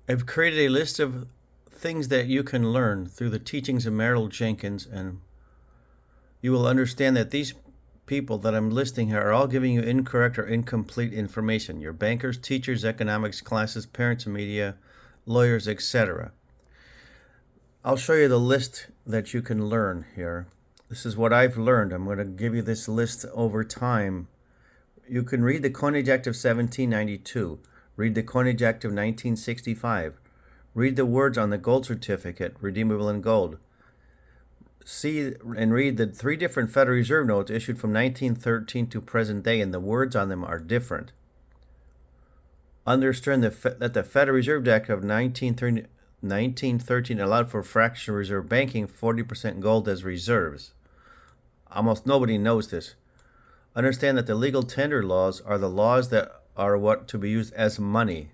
I've created a list of things that you can learn through the teachings of Merrill Jenkins, and you will understand that these people that I'm listing here are all giving you incorrect or incomplete information. Your bankers, teachers, economics classes, parents, media, lawyers, etc. I'll show you the list that you can learn here. This is what I've learned. I'm going to give you this list over time. You can read the Coinage Act of 1792, read the Coinage Act of 1965, read the words on the gold certificate, redeemable in gold. See and read the three different Federal Reserve notes issued from 1913 to present day, and the words on them are different. Understand that the Federal Reserve Act of 1913 allowed for fractional reserve banking, 40% gold as reserves. Almost nobody knows this. Understand that the legal tender laws are the laws that are what to be used as money.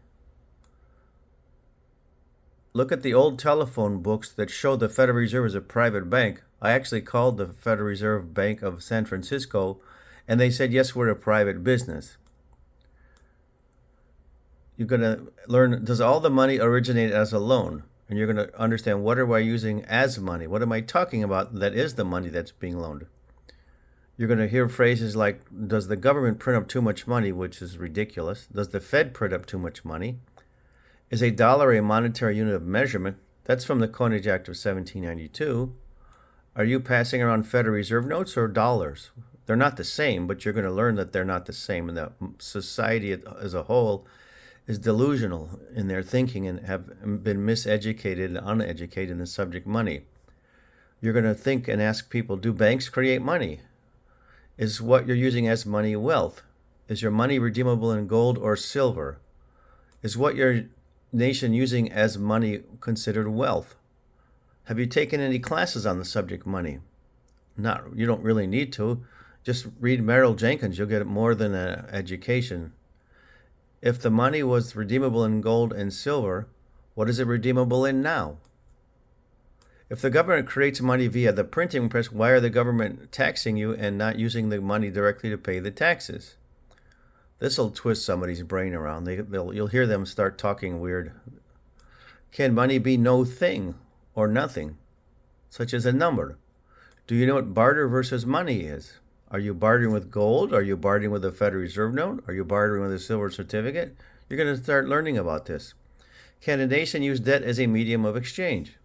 Look at the old telephone books that show the Federal Reserve as a private bank. I actually called the Federal Reserve Bank of San Francisco, and they said, yes, we're a private business. You're going to learn, does all the money originate as a loan? And you're going to understand, what am I using as money? What am I talking about that is the money that's being loaned? You're going to hear phrases like, does the government print up too much money, which is ridiculous? Does the Fed print up too much money? Is a dollar a monetary unit of measurement? That's from the Coinage Act of 1792. Are you passing around Federal Reserve notes or dollars? They're not the same, but you're going to learn that they're not the same, and that society as a whole is delusional in their thinking and have been miseducated and uneducated in the subject money. You're going to think and ask people, do banks create money? Is what you're using as money wealth? Is your money redeemable in gold or silver? Is what your nation using as money considered wealth? Have you taken any classes on the subject money? Not, you don't really need to. Just read Merrill Jenkins. You'll get more than an education. If the money was redeemable in gold and silver, what is it redeemable in now? If the government creates money via the printing press, why are the government taxing you and not using the money directly to pay the taxes? This will twist somebody's brain around. You'll hear them start talking weird. Can money be no thing or nothing, such as a number? Do you know what barter versus money is? Are you bartering with gold? Are you bartering with a Federal Reserve note? Are you bartering with a silver certificate? You're going to start learning about this. Can a nation use debt as a medium of exchange?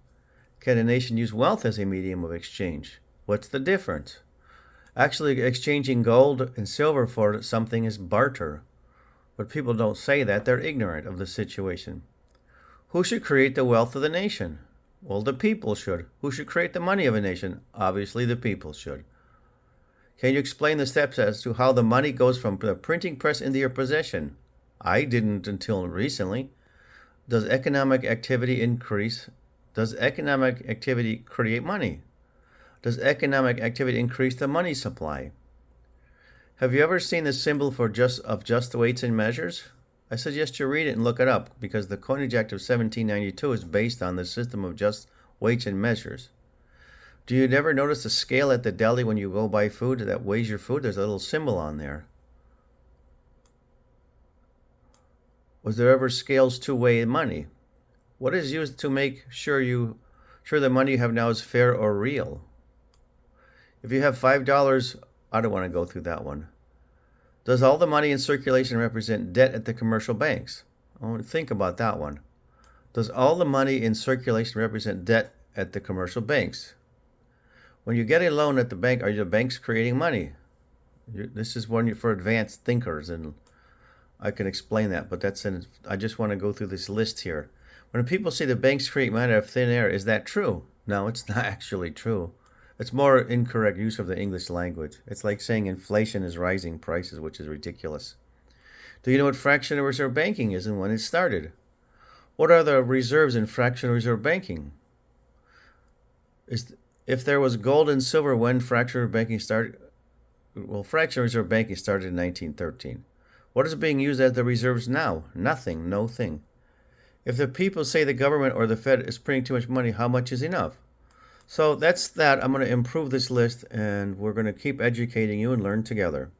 Can a nation use wealth as a medium of exchange? What's the difference? Actually, exchanging gold and silver for something is barter. But people don't say that. They're ignorant of the situation. Who should create the wealth of the nation? Well, the people should. Who should create the money of a nation? Obviously, the people should. Can you explain the steps as to how the money goes from the printing press into your possession? I didn't until recently. Does economic activity increase? Does economic activity create money? Does economic activity increase the money supply? Have you ever seen the symbol for just weights and measures? I suggest you read it and look it up, because the Coinage Act of 1792 is based on the system of just weights and measures. Do you never notice a scale at the deli when you go buy food that weighs your food? There's a little symbol on there. Was there ever scales to weigh money? What is used to make sure the money you have now is fair or real? If you have $5, I don't want to go through that one. Does all the money in circulation represent debt at the commercial banks? I want to think about that one. Does all the money in circulation represent debt at the commercial banks? When you get a loan at the bank, are the banks creating money? This is one for advanced thinkers, and I can explain that, but I just want to go through this list here. When people say the banks create money out of thin air, is that true? No, it's not actually true. It's more incorrect use of the English language. It's like saying inflation is rising prices, which is ridiculous. Do you know what fractional reserve banking is and when it started? What are the reserves in fractional reserve banking? If there was gold and silver when fractional banking started, well, fractional reserve banking started in 1913. What is being used as the reserves now? Nothing, no thing. If the people say the government or the Fed is printing too much money, how much is enough? So that's that. I'm going to improve this list, and we're going to keep educating you and learn together.